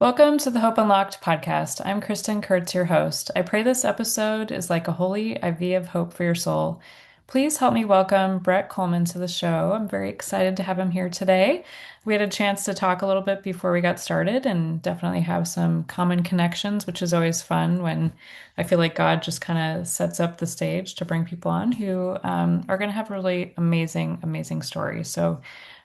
Welcome to the Hope Unlocked podcast. I'm Kristen Kurtz, your host. I pray this episode is like a holy IV of hope for your soul. Please help me welcome Bret Kolman to the show. I'm very excited to have him here today. We had a chance to talk a little bit before we got started and definitely have some common connections, which is always fun when I feel like God just kind of sets up the stage to bring people on who are going to have really amazing, amazing stories. So,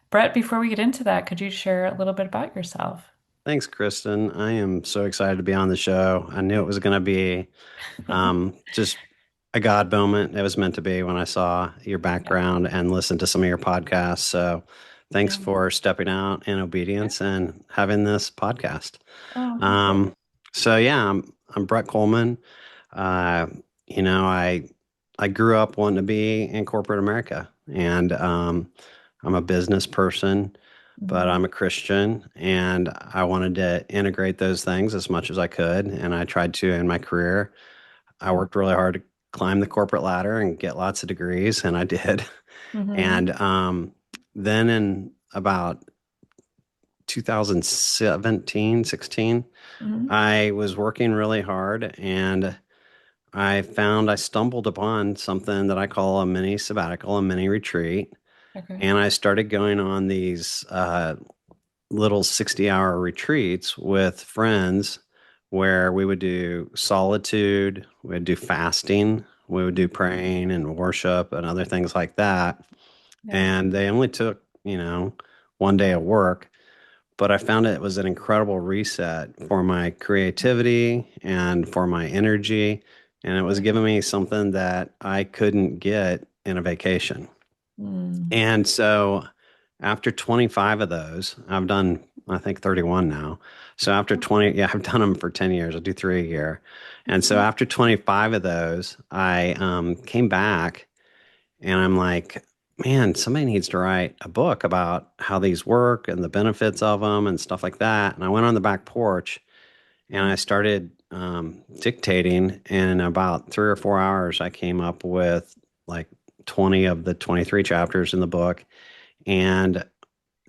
Bret, before we get into that, could you share a little bit about yourself? Thanks, Kristen. I am so excited to be on the show. I knew it was going to be just a God moment. It was meant to be when I saw your Yeah. background and listened to some of your podcasts. So thanks Yeah. for stepping out in obedience and having this podcast. Oh, thank you. Um, I'm Bret Kolman. Uh, I grew up wanting to be in corporate America, and I'm a business person, but Mhm. I'm a Christian, and I wanted to integrate those things as much as I could. And I tried to in my career. I Yeah. worked really hard to climb the corporate ladder and get lots of degrees, and I did. Hmm. And then in about 2017, 16, Hmm. I was working really hard and I stumbled upon something that I call a mini sabbatical, a mini retreat. Okay. And I started going on these little 60-hour retreats with friends where we would do solitude, we would do fasting, we would do praying and worship and other things like that. Yeah. And they only took, one day of work, but I found it was an incredible reset for my creativity and for my energy. And it was Yeah. giving me something that I couldn't get in a vacation. Mm. And so after 25 of those, I've done, I think, 31 now. So after 20, yeah, I've done them for 10 years. I do three a year. And That's so amazing. after 25 of those, I came back and I'm like, man, somebody needs to write a book about how these work and the benefits of them and stuff like that. And I went on the back porch and I started dictating. And in about 3 or 4 hours, I came up with like 20 of the 23 chapters in the book. And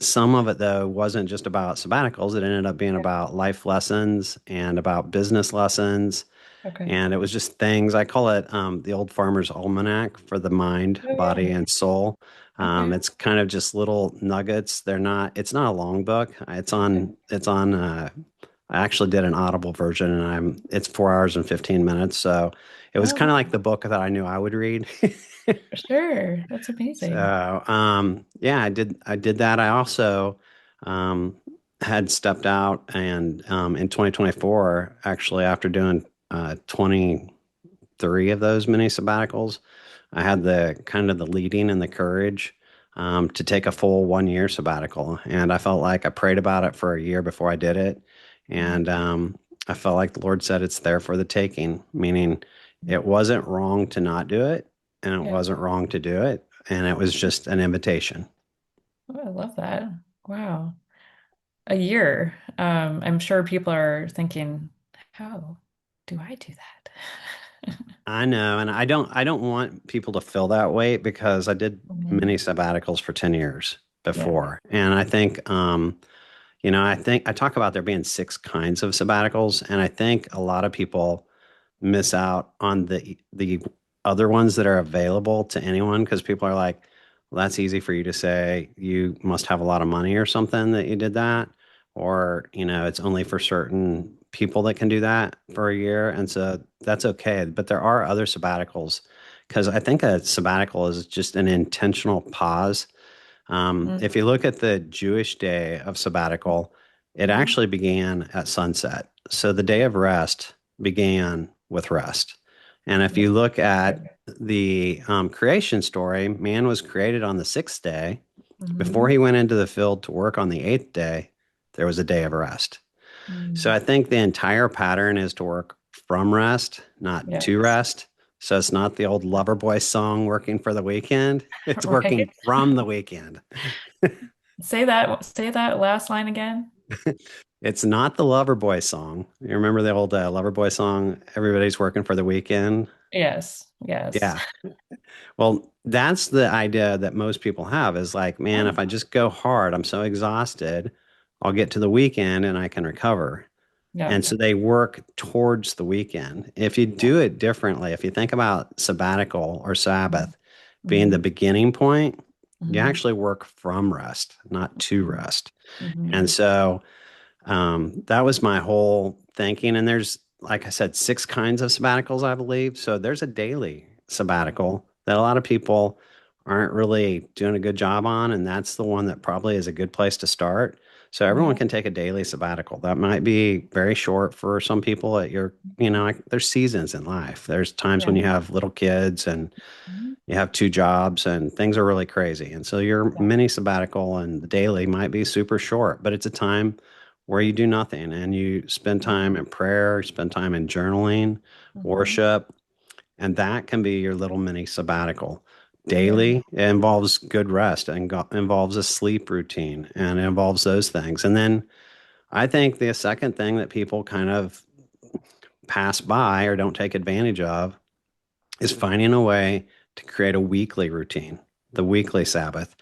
some of it, though, wasn't just about sabbaticals. It ended up being Yeah. about life lessons and about business lessons. Okay. And it was just things, I call it the old farmer's almanac for the mind, Oh, body, yeah. and soul. Okay. It's kind of just little nuggets. It's not a long book. I actually did an Audible version and it's 4 hours and 15 minutes. So it was kind Oh, of like the book that I knew I would read. sure. That's amazing. So, yeah, I did that. I also, um, had stepped out and, in 2024, actually, after doing, 23 of those mini sabbaticals, I had the kind of the leading and the courage, to take a full 1 year sabbatical. And I felt like I prayed about it for a year before I did it. Mhm. And, I felt like the Lord said it's there for the taking, meaning it wasn't wrong to not do it and it Yeah. wasn't wrong to do it. And it was just an invitation. Oh, I love that. Wow. A year. I'm sure people are thinking, how do I do that? I know, and I don't want people to feel that way because I did Mhm. many sabbaticals for 10 years Yeah. before. And I think, I think I talk about there being six kinds of sabbaticals, and I think a lot of people miss out on the other ones that are available to anyone because people are like, well, that's easy for you to say. You must have a lot of money or something that you did that, or it's only for certain people that can do that for a year, and so that's okay. But there are other sabbaticals because I think a sabbatical is just an intentional pause. If Mhm. you look at the Jewish day of sabbatical, it Mhm. actually began at sunset. So the day of rest began with rest. And if Yeah. you look at Okay. the creation story, man was created on the sixth day. Before Mhm. he went into the field to work on the eighth day, there was a day of rest. So Mm. I think the entire pattern is to work from rest, not to Yes. rest. So it's not the old Loverboy song working for the weekend. It's working Right. from the weekend. Say that last line again. It's not the Loverboy song. You remember the old Loverboy song, Everybody's Working for the Weekend? Yes. Yes. Yeah. Well, that's the idea that most people have is like, man, if Oh, I just go hard, I'm so exhausted, I'll get to the weekend and I can recover. Yeah. And so they work towards the weekend. If you Yeah. do it differently, if you think about sabbatical or Sabbath being the Mm-hmm. beginning point, you Mm-hmm. actually work from rest, not to rest. Mm-hmm. And so that was my whole thinking. And there's, like I said, six kinds of sabbaticals, I believe. So there's a daily sabbatical that a lot of people aren't really doing a good job on. And that's the one that probably is a good place to start. So everyone Yeah. can take a daily sabbatical. That might be very short for some people at your, there's seasons in life. There's times when Yeah. you have little kids and Mhm. you have two jobs and things are really crazy. And so your Yeah. mini sabbatical and the daily might be super short, but it's a time where you do nothing and you spend time in prayer, spend time in journaling, Mm-hmm. worship, and that can be your little mini sabbatical. Yeah. Daily, it involves good rest and involves a sleep routine and it involves those things. And then I think the second thing that people kind of pass by or don't take advantage of is finding a way to create a weekly routine, the weekly Sabbath,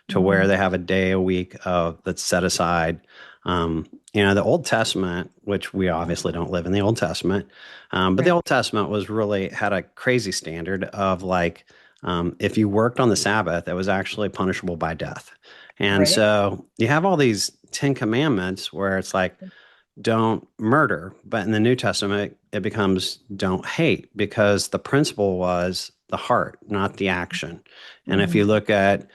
to where Mm-hmm. they have a day a week of that's set aside. The Old Testament, which we obviously don't live in the Old Testament, but the Right. Old Testament was really had a crazy standard of like if you worked on the Sabbath, it was actually punishable by death. And Right. so you have all these Ten Commandments where it's like don't murder. But in the New Testament, it becomes don't hate because the principle was the heart, not the action. And if you Mm-hmm. look at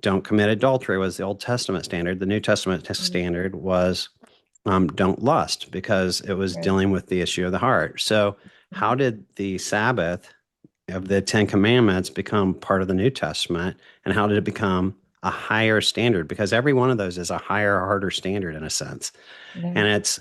don't commit adultery was the Old Testament standard. The New Testament standard was don't lust because it was Right. dealing with the issue of the heart. So how did the Sabbath of the Ten Commandments become part of the New Testament? And how did it become a higher standard? Because every one of those is a higher, harder standard in a sense. Yeah. And it's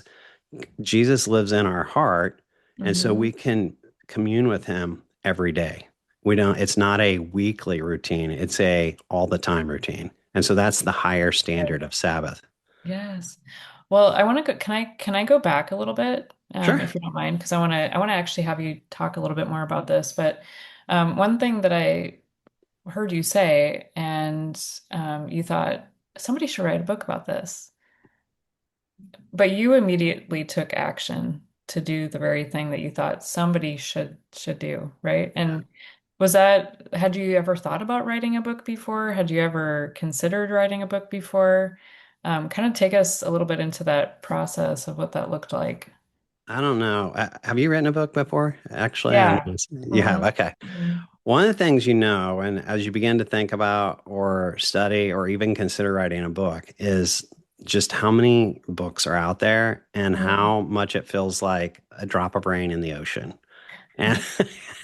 Jesus lives in our heart, and so Mm-hmm. we can commune with him every day. We don't it's not a weekly routine, it's a all the time routine. And so that's the higher Right. standard of Sabbath. Yes. Well, I want to go, can I go back a little bit, Sure. if you don't mind? Because I want to actually have you talk a little bit more about this. But one thing that I heard you say, and you thought somebody should write a book about this, but you immediately took action to do the very thing that you thought somebody should do, right? Yeah. And had you ever thought about writing a book before? Had you ever considered writing a book before? Kind of take us a little bit into that process of what that looked like. I don't know. Have you written a book before? Actually, I know Yeah. you have. Okay. Hmm. One of the things you know, and as you begin to think about or study or even consider writing a book, is just how many books are out there and Hmm. how much it feels like a drop of rain in the ocean. And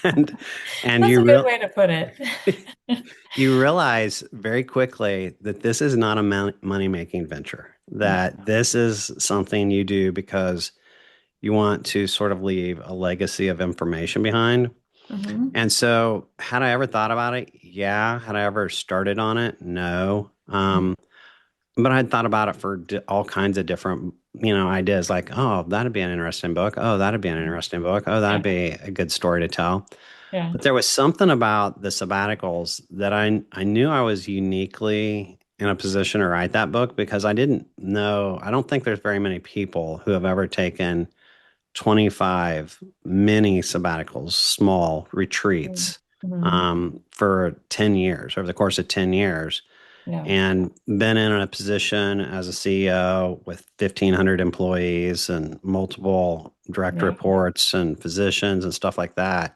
and and That's you a good real way to put it. you realize very quickly that this is not a money making venture. That this is something you do because you want to sort of leave a legacy of information behind. Hmm. And so, had I ever thought about it? Yeah. Had I ever started on it? No. But I'd thought about it for all kinds of different, ideas like, oh, that'd be an interesting book. Oh, that'd be an interesting book. Oh, that'd Yeah. be a good story to tell. Yeah. But there was something about the sabbaticals that I knew I was uniquely in a position to write that book because I didn't know, I don't think there's very many people who have ever taken 25 mini sabbaticals, small retreats, Hmm. for 10 years, over the course of 10 years, Yeah. and been in a position as a CEO with 1,500 employees and multiple direct Yeah. reports and physicians and stuff like that.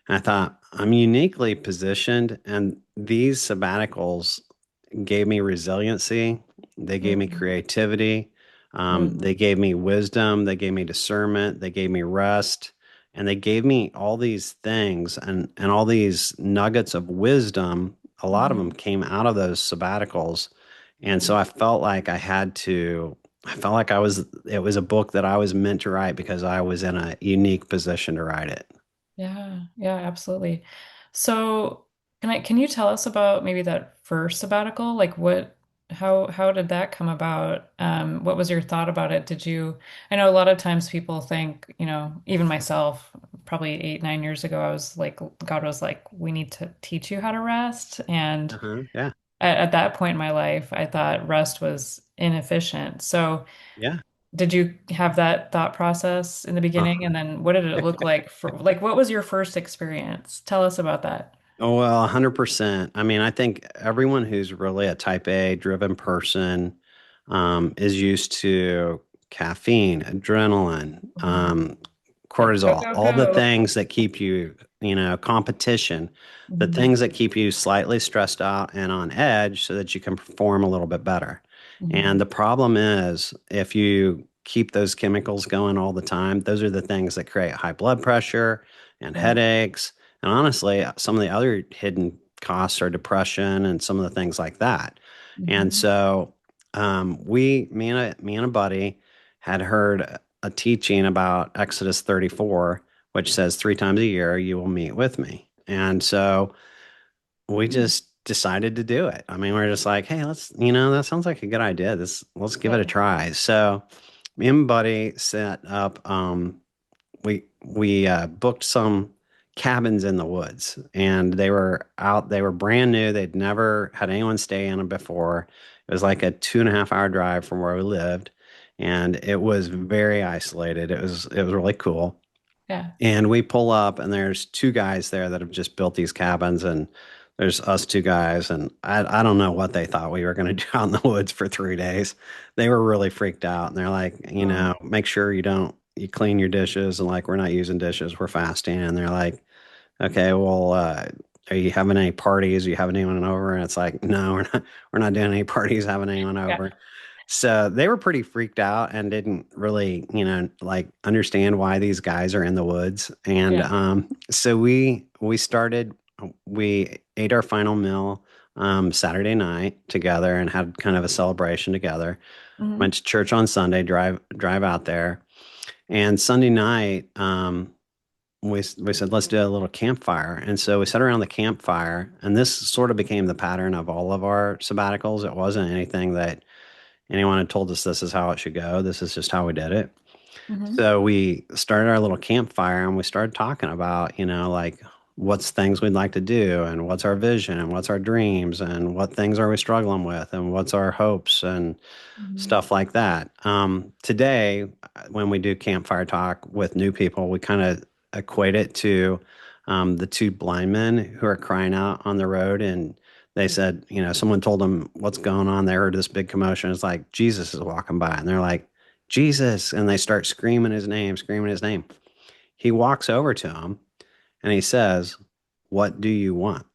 And I thought, I'm uniquely positioned, and these sabbaticals gave me resiliency. They gave me Hmm. creativity. They Hmm. gave me wisdom. They gave me discernment. They gave me rest. And they gave me all these things and all these nuggets of wisdom. A lot of them Hmm. came out of those sabbaticals. And Yeah. so I felt like it was a book that I was meant to write because I was in a unique position to write it. Yeah, yeah, absolutely. So, can you tell us about maybe that first sabbatical? Like how did that come about? What was your thought about it? I know a lot of times people think, even myself, probably 8, 9 years ago, I was like, God was like, we need to teach you how to rest. And Uh-huh. Yeah. at that point in my life, I thought rest was inefficient. So, Yeah. Did you have that thought process in the beginning? Uh, And then what did it look like for, like, what was your first experience? Tell us about that. oh, well, 100%. I mean, I think everyone who's really a type A driven person is used to caffeine, adrenaline, Mhm. Like, go, cortisol, go, all the go. things that keep you, competition, the Hmm. things that keep you slightly stressed out and on edge so that you can perform a little bit better. And Hmm. the problem is, if you keep those chemicals going all the time, those are the things that create high blood pressure and Yeah. headaches. And honestly, some of the other hidden costs are depression and some of the things like that. And Hmm. so, me and a buddy had heard a teaching about Exodus 34, which says 3 times a year you will meet with me. And so we just decided to do it. I mean, we're just like, hey, that sounds like a good idea. Let's give it a Yeah. try. So me and Buddy set up. We booked some cabins in the woods, and they were out. They were brand new. They'd never had anyone stay in them before. It was like a 2.5 hour drive from where we lived, and it was very isolated. It was really cool. Yeah. And we pull up, and there's two guys there that have just built these cabins, and there's us two guys, and I don't know what they thought we were going to do out in the woods for 3 days. They were really freaked out, and they're like, Oh, make sure you clean your dishes, and like we're not using dishes, we're fasting, and they're like, okay, well, are you having any parties? Are you having anyone over? And it's like, no, we're not doing any parties, having anyone yeah. over. So they were pretty freaked out and didn't really, like understand why these guys are in the woods. And Yeah. so we ate our final meal Saturday night together and had kind of a celebration together. Hmm. Went to church on Sunday, drive out there, and Sunday night we said let's do a little campfire. And so we sat around the campfire, and this sort of became the pattern of all of our sabbaticals. It wasn't anything that anyone had told us this is how it should go. This is just how we did it. Hmm. So we started our little campfire, and we started talking about, like what's things we'd like to do, and what's our vision, and what's our dreams, and what things are we struggling with, and what's our hopes, and Hmm. stuff like that. Today, when we do campfire talk with new people, we kind of equate it to the two blind men who are crying out on the road. And they said, someone told them what's going on. They heard this big commotion. It's like Jesus is walking by, and they're like, Jesus. And they start screaming his name, screaming his name. He walks over to him and he says, "What do you want?"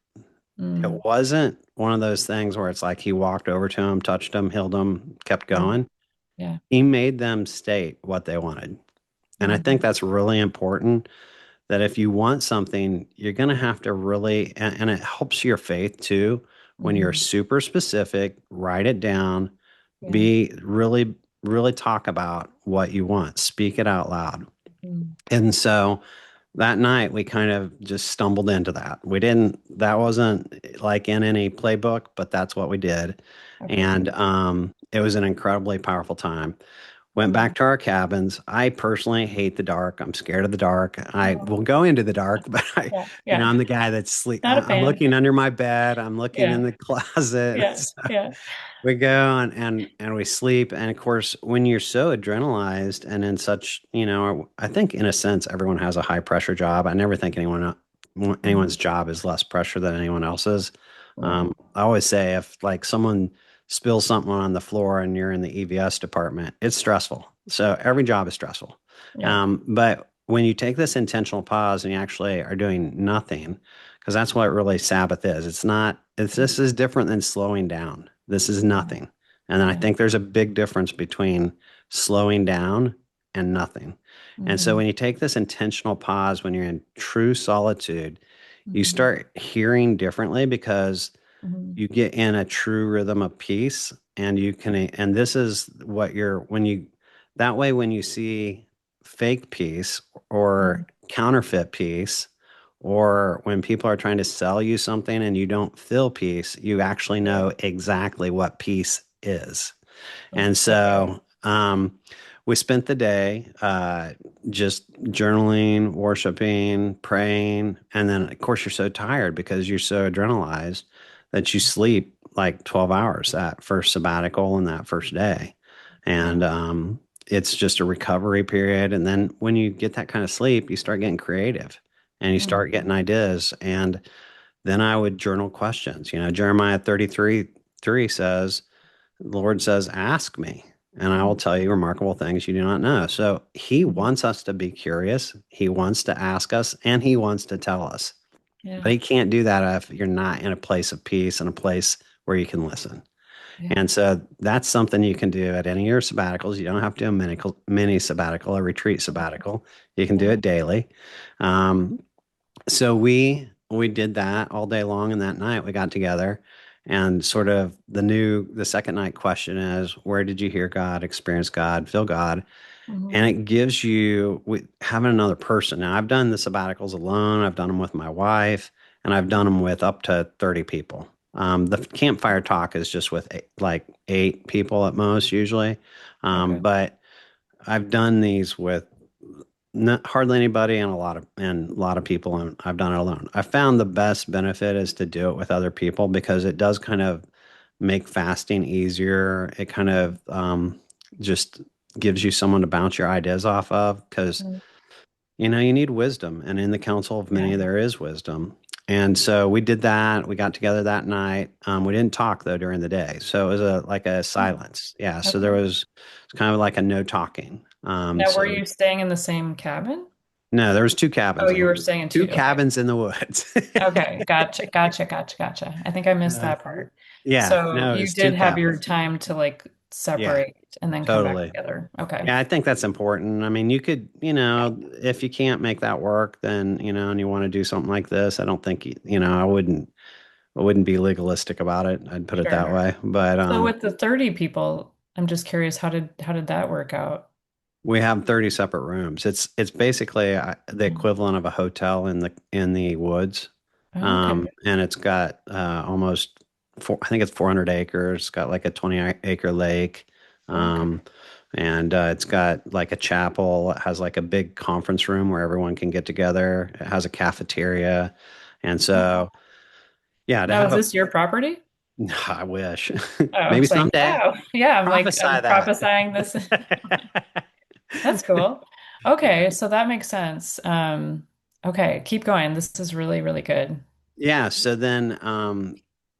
It Mm. wasn't one of those things where it's like he walked over to him, touched him, healed him, kept Mm. going. Yeah. He made them state what they wanted. And I think Mm. that's really important, that if you want something, you're going to have to really, and it helps your faith too, when you're Hmm. super specific, write it down, Yeah. be really, really talk about what you want, speak it out loud. Mm. And so that night we kind of just stumbled into that. That wasn't like in any playbook, but that's what we did. Okay. And it was an incredibly powerful time. Went Yeah. back to our cabins. I personally hate the dark. I'm scared of the dark. I will Oh, go into the dark, but yeah. Yeah. I'm the guy that's sleep. Not a I'm fan. looking under my bed. I'm looking in Yeah. the closet. Yeah. Yeah. We go and we sleep. And of course, when you're so adrenalized and in such, I think in a sense, everyone has a high pressure job. I never think anyone's Mhm. job is less pressure than anyone else's. Right. I always say if like someone spills something on the floor and you're in the EVS department, it's stressful. So every job is stressful. Yeah. But when you take this intentional pause and you actually are doing nothing, because that's what really Sabbath is. This is different than slowing down. This is Mhm. nothing. And I Yeah. think there's a big difference between slowing down and nothing. And so Hmm. when you take this intentional pause, when you're in true solitude, you Hmm. start hearing differently because Hmm. you get in a true rhythm of peace, and and this is what you're, that way, when you see fake peace or counterfeit peace, or when people are trying to sell you something and you don't feel peace, you actually Yeah. know exactly what peace is. And That's so good. so we spent the day just journaling, worshiping, praying. And then, of course, you're so tired because you're so adrenalized that you sleep like 12 hours that first sabbatical and that first day. And Yeah. it's just a recovery period. And then when you get that kind of sleep, you start getting creative and you Mm, start getting ideas. And then I would journal questions. Jeremiah 33:3 says, the Lord says, ask me, and I will mm, tell you remarkable things you do not know. So he mm. wants us to be curious. He wants to ask us and he wants to tell us. But Yeah. he can't do that if you're not in a place of peace and a place where you can listen. Yeah. And so that's something you can do at any of your sabbaticals. You don't have to do a mini sabbatical, a retreat sabbatical. You can do Yeah. it daily. Um, so we did that all day long, and that night we got together, and sort of the second night question is, where did you hear God, experience God, feel God? Mhm. And it gives you having another person. Now, I've done the sabbaticals alone. I've done them with my wife, and I've done them with up to 30 people. The campfire talk is just with like 8 people at most, usually. Okay. But I've done these with not hardly anybody and a lot of people, and I've done it alone. I found the best benefit is to do it with other people because it does kind of make fasting easier. It kind of just gives you someone to bounce your ideas off of because Mm. you need wisdom, and in the council of many Yeah. there is wisdom. And so we did that. We got together that night. We didn't talk though during the day, so it was like a Oh, silence. Yeah, so there okay. was it's kind of like a no talking. Now, were So you staying in the same cabin? no, there was Oh, you were staying in two two. Okay. cabins in the woods. Okay. Gotcha. Gotcha. Gotcha. Gotcha. I think I missed Uh, that part. yeah, So no, you it's two did have your cabins. time to like Yeah, separate and then come back totally. together. Okay. Yeah, I think that's important. I mean, you could, if you can't make that work, then, and you want to do something like this, I don't think, I wouldn't be legalistic about it. I'd put it that Sure. way. But So with the 30 people, I'm just curious, how did that work out? we have 30 separate rooms. It's basically the Mm. equivalent of a hotel in the woods. Oh, okay. And it's got almost I think it's 400 acres. It's got like a 20-acre lake. Okay. Um, and it's got like a chapel. It has like a big conference room where everyone can get together. It has a cafeteria. And Oh. so, yeah, to Now, have is this your property? I wish. Oh, I Maybe was like, someday. wow. Yeah, I'm like, Prophesy I'm that. prophesying this. That's cool. Yeah. Okay, so that makes sense. Okay, keep going. This is really, really good. Yeah. So then,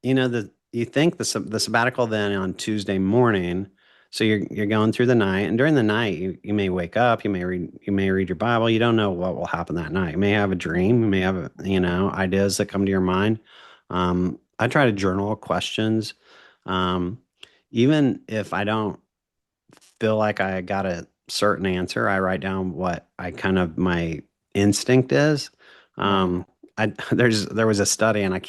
you think the sabbatical then on Tuesday morning. So you're going through the night, and during the night, you may wake up, you may read your Bible. You don't know what will happen that night. You may have a Mm, dream. You may have ideas that come to your mind. I try to journal questions, um, even if I don't feel like I got a certain answer, I write down what I kind of my instinct is. yeah. Um, there was a study, and I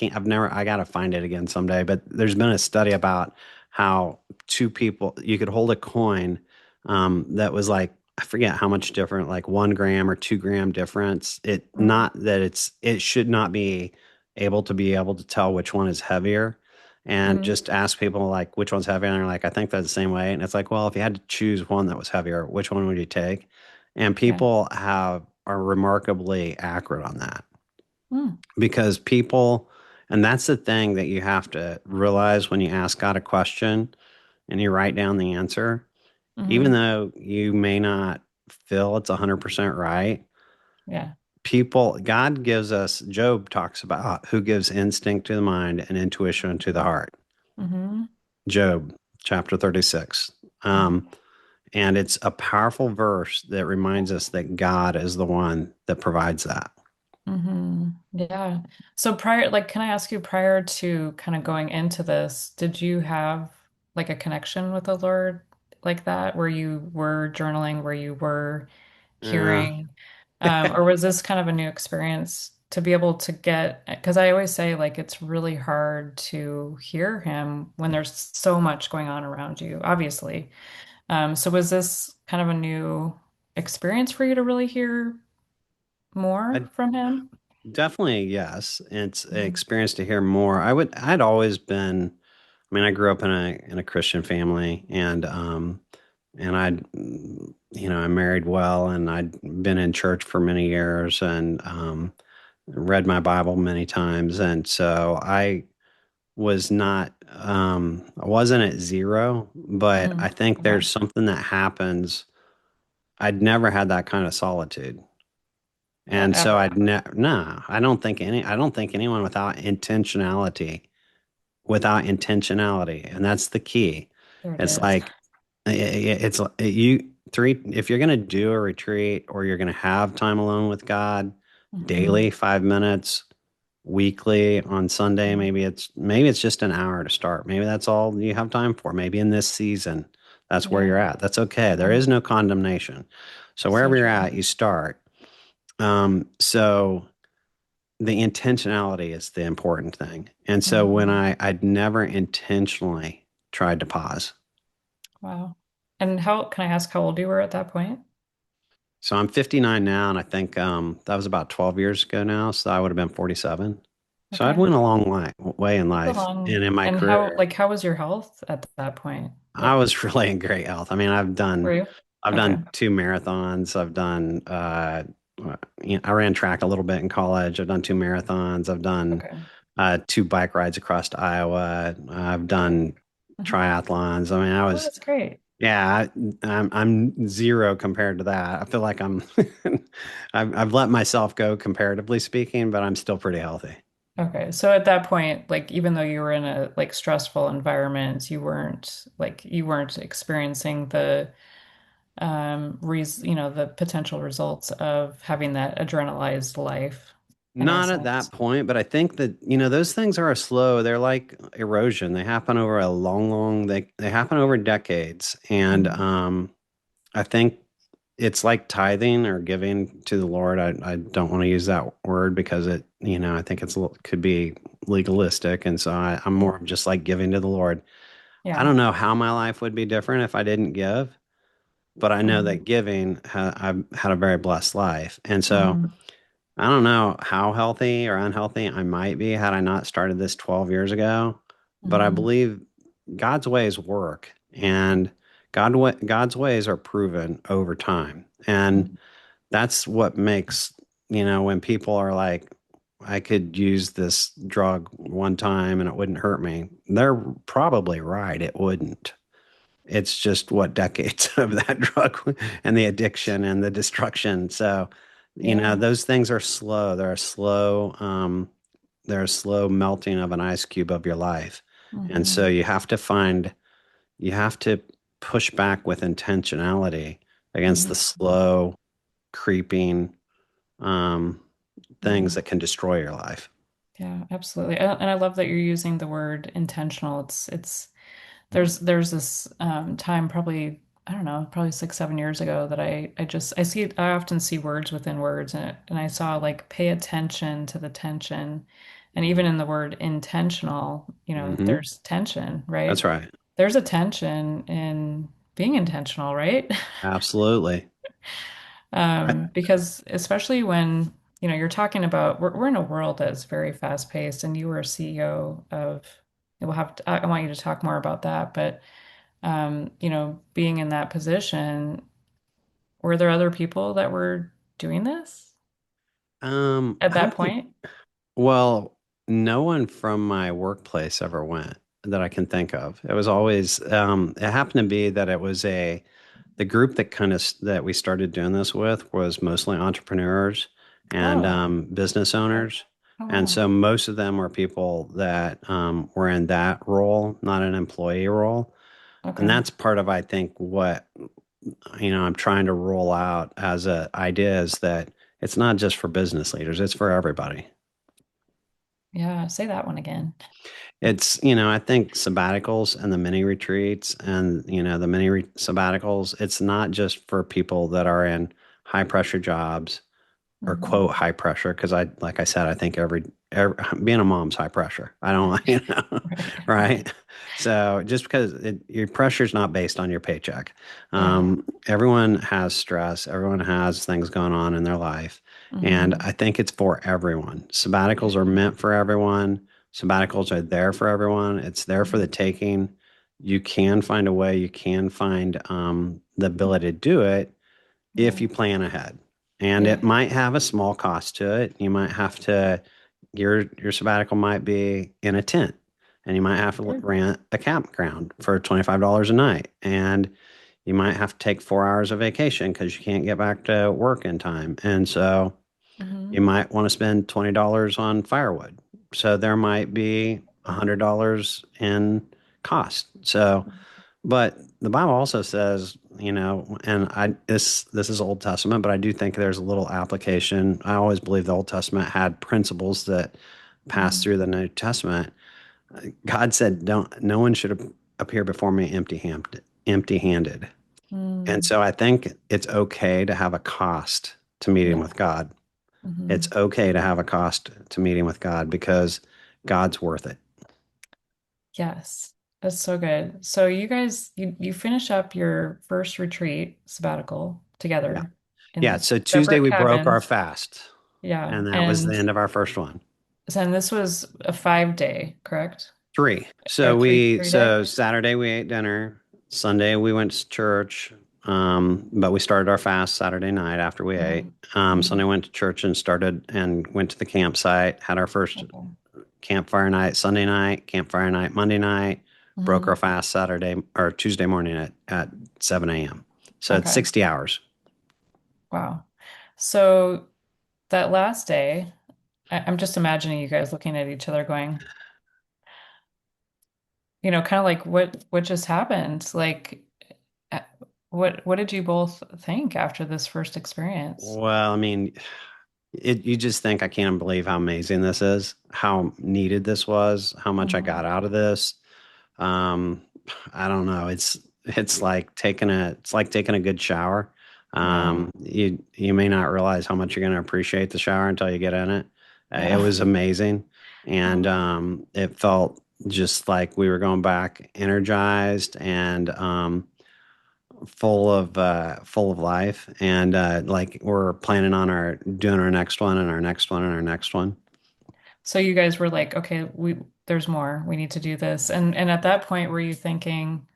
got to find it again someday, but there's been a study about how two people, you could hold a coin, that was like, I forget how much different, like 1 gram or 2 gram difference. Mm, Not that it should not be able to tell which one is heavier, and mhm. just ask people like which one's heavier, and they're like, I think they're the same weight. And it's like, well, if you had to choose one that was heavier, which one would you take? And Yeah. people are remarkably accurate on that Mm, because and that's the thing that you have to realize when you ask God a question and you write down the answer, even hmm. though you may not feel it's 100% right. Yeah. God gives us, Job talks about who gives instinct to the mind and intuition to the heart. Hmm. Job chapter 36. Um, and it's a powerful verse that reminds us that God is the one that provides that. Yeah. So like, can I ask you prior to kind of going into this, did you have like a connection with the Lord like that, where you were journaling, where you were Uh, hearing, or was this kind of a new experience to be able to get, because I always say like it's really hard to hear him when there's so much going on around you, obviously. So was this kind of a new experience for you to really hear more I from him? definitely, yes. It's an Mhm. experience to hear more. I'd always been, I mean, I grew up in a Christian family, and I married well, and I'd been in church for many years, and read my Bible many times. And so I wasn't at zero, but I Mm. think Okay. there's something that happens I'd never had that kind of solitude. And so Ever. I'd never, no, I don't think anyone without intentionality, and that's the key. There it It's is. like, it's you three, if you're going to do a retreat or you're going to have time alone with God Hmm. daily, 5 minutes, weekly on Sunday, Yeah. maybe it's just an hour to start. Maybe that's all you have time for. Maybe in this season, that's where you're Yeah. at. That's okay. There Yeah. is no condemnation. So So wherever you're true. at, you start. So the intentionality is the important thing. And so when Hmm. I'd never intentionally tried to pause. Wow. And how can I ask how old you were at that point? So I'm 59 now, and I think that was about 12 years ago now. So I would have been 47. So I'd Okay. went a long way in That's a life long, and in my and how, career. like, how was your health at that point? I Like, was really in great health. I mean, were you? I've Okay. done two marathons. I ran track a little bit in college. I've done two marathons. I've done Okay. two bike rides across to Iowa. I've Okay. done Mhm. triathlons. I mean, Oh, that's great. yeah, I'm zero compared to that. I feel like I've let myself go comparatively speaking, but I'm still pretty healthy. Okay. So at that point, like, even though you were in a like stressful environment, you weren't experiencing the the potential results of having that adrenalized life in Not at that essence. point, but I think that, those things are slow. They're like erosion. They happen over a they happen over decades. And Mhm. I think it's like tithing or giving to the Lord. I don't want to use that word because I think could be legalistic. And so I'm Yeah. more of just like giving to the Lord. I Yeah. don't know how my life would be different if I didn't give, but I know Hmm. that I've had a very blessed life. And so Hmm. I don't know how healthy or unhealthy I might be had I not started this 12 years ago, but I Hmm. believe God's ways work and God's ways are proven over time. And that's what makes, when people are like, I could use this drug one time and it wouldn't hurt me. They're probably right. It wouldn't. It's just what decades of that drug and the addiction and the destruction. So, Yeah. those things are slow. They're a slow melting of an ice cube of your life. And so Hmm. you have to push back with intentionality against the Hmm. slow creeping, um, things Yeah. that can destroy your life. Yeah, absolutely. And I love that you're using the word intentional. It's there's this time probably I don't know, probably 6, 7 years ago that I often see words within words and I saw like pay attention to the tension. And even in the word intentional, Hmm. there's tension, That's right? right. There's a tension in being intentional, right? Absolutely. I, Because especially when, you're talking about we're in a world that's very fast paced and you were a CEO of I want you to talk more about that, but being in that position, were there other people that were doing this at I that don't think point? Well, no one from my workplace ever went that I can think of. It happened to be that the group that we started doing this with was mostly entrepreneurs and Oh, business okay. owners. Oh, And wow. so most of them were people that were in that role, not an employee role. And Okay. that's part of, I think, what, I'm trying to roll out as a idea is that it's not just for business leaders, it's for everybody. Yeah, say that one again. I think sabbaticals and the mini retreats and, the sabbaticals, it's not just for people that are in high pressure jobs or Hmm. quote high pressure. Cause like I said, I think every being a mom's high pressure. I don't, Right, right. right. So just because your pressure is not based on your paycheck. Yeah. Everyone has stress. Everyone has things going on in their life. And Hmm. I think it's for everyone. Sabbaticals are meant for everyone. Sabbaticals are there for everyone. It's there for the taking. You can find a way. You can find the ability to do it if Yeah. you plan ahead. And Yeah. it might have a small cost to it. You might have to your sabbatical might be in a tent and you might have to Sure. rent a campground for $25 a night. And you might have to take 4 hours of vacation because you can't get back to work in time. And so you Hmm. might want to spend $20 on firewood. So there might be $100 in cost. So, but the Bible also says, and this is Old Testament, but I do think there's a little application. I always believe the Old Testament had principles that pass Hmm. through the New Testament. God said, "Don't no one should appear before me empty-handed." And Hmm. so I think it's okay to have a cost to meeting Yeah. with God. It's Hmm. okay to have a cost to meeting with God because God's worth it. Yes. That's so good. So you guys, you finish up your first retreat sabbatical Yeah. together Yeah. in So Tuesday separate we broke our cabins. fast, Yeah. and that was the And end of our first one. then this was a 5 day, correct? Three. Or three day? So Saturday we ate dinner. Sunday we went to church. But we started our fast Saturday night after we ate. Hmm. Hmm. Sunday went to church and started and went to the campsite, had our first Okay. campfire night Sunday night, campfire night Monday night, broke our Hmm. fast Saturday or Tuesday morning at 7 a.m. So it's Okay. 60 hours. Wow. So that last day, I'm just imagining you guys looking at each other going, kind of like what just happened? Like, uh, what did you both think after this first experience? Well, I mean, you just think, I can't believe how amazing this is, how needed this was, how much I Hmm. got out of this. Um, I don't know. It's like taking a good shower. Yeah. You may not realize how much you're going to appreciate the shower until you get in it. It Yeah. was amazing, and Oh. it felt just like we were going back energized and full of life, and like we're planning on our doing our next one and our next one and our next one. So you guys were like, okay, there's more. We need to do this. And at that point, were you thinking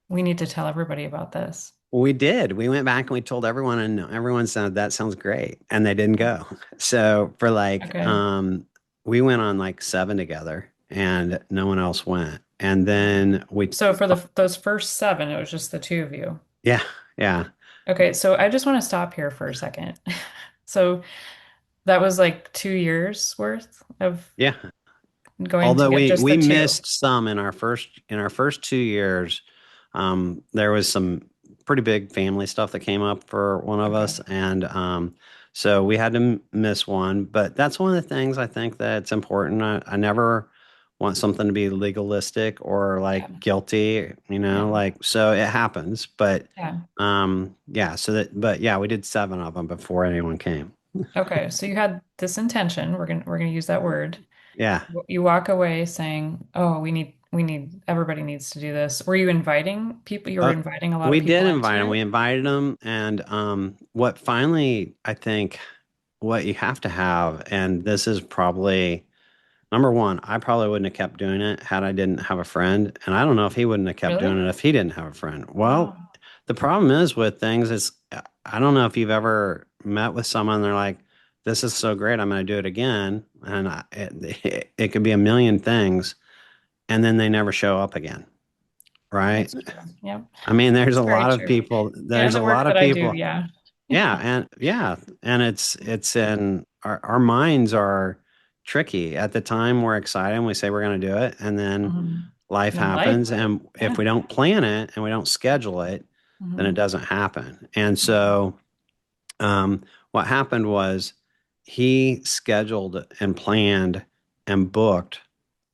we need to tell everybody about this? We did. We went back and we told everyone, and everyone said that sounds great, and they didn't go. So for Okay. we went on like seven together, and no one else went. And Wow. then So for those first seven, it was just the two of you. yeah, yeah, Okay, so I just want to stop here for a second. So that was like 2 years worth of yeah. going to Although get just the we two. missed some in our first 2 years, there was some pretty big family stuff that came up for one of Okay. us, and so we had to miss one. But that's one of the things I think that's important. I never want something to be legalistic or Yeah. like guilty, Yeah. like so it happens. But Yeah. yeah, but yeah, we did seven of them before anyone came. Okay. So you had this intention. We're gonna use that word. Yeah. You walk away saying, "Oh, everybody needs to do this." Were you inviting people? You were Uh, inviting a lot of we did people invite into them. We it? invited them, and what finally, I think, what you have to have, and this is probably number one. I probably wouldn't have kept doing it had I didn't have a friend, and I don't know if he wouldn't have kept doing Really? it if he didn't have a friend. Well, Wow. the problem is with things is I don't know if you've ever met with someone. They're like, "This is so great, I'm going to do it again," and it could be a million things, and then they never show up again, right? That's true. Yep. I mean, there's That's a very lot of true. people. Yeah, There's in a the lot work of that I do, people. yeah. Yeah, and it's in our minds are tricky. At the time, we're excited and we say we're going to do it, and then Mhm. life And then life. happens, and if Yeah. we don't plan it and we don't schedule it, then it Hmm. doesn't happen. And so, what happened was he scheduled and planned and booked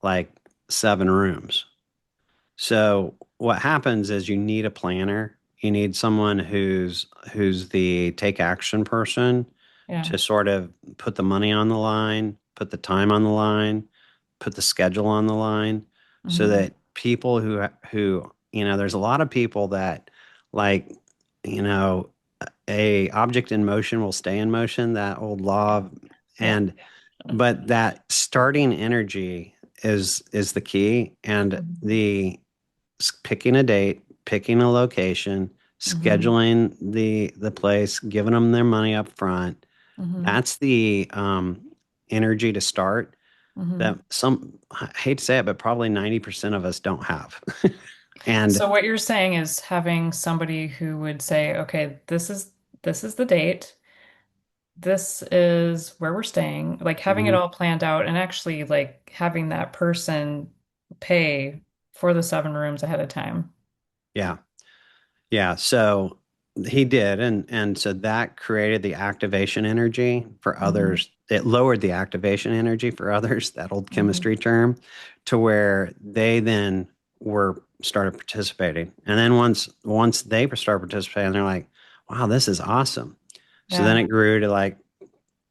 like seven rooms. So what happens is you need a planner. You need someone who's the take action person Yeah. to sort of put the money on the line, put the time on the line, put the schedule on the line, so Hmm. that people there's a lot of people that like you know a object in motion will stay in motion, that old law Yeah. Yeah. and but that starting energy is the key, and Hmm. the picking a date, picking a location, Hmm. scheduling the place, giving them their money up front. Hmm. That's the energy to start Hmm. that I hate to say it, but probably 90% of us don't have. And So what you're saying is having somebody who would say, okay, this is the date. This is where we're staying, like having it mhm, all planned out and actually like having that person pay for the 7 rooms ahead of time. yeah. Yeah, so he did, and so that created the activation energy for Hmm. others. It lowered the activation energy for others, that old Hmm. chemistry term, to where they then were started participating. And then once they started participating, they're like, wow, this is awesome. So then Yeah. it grew to like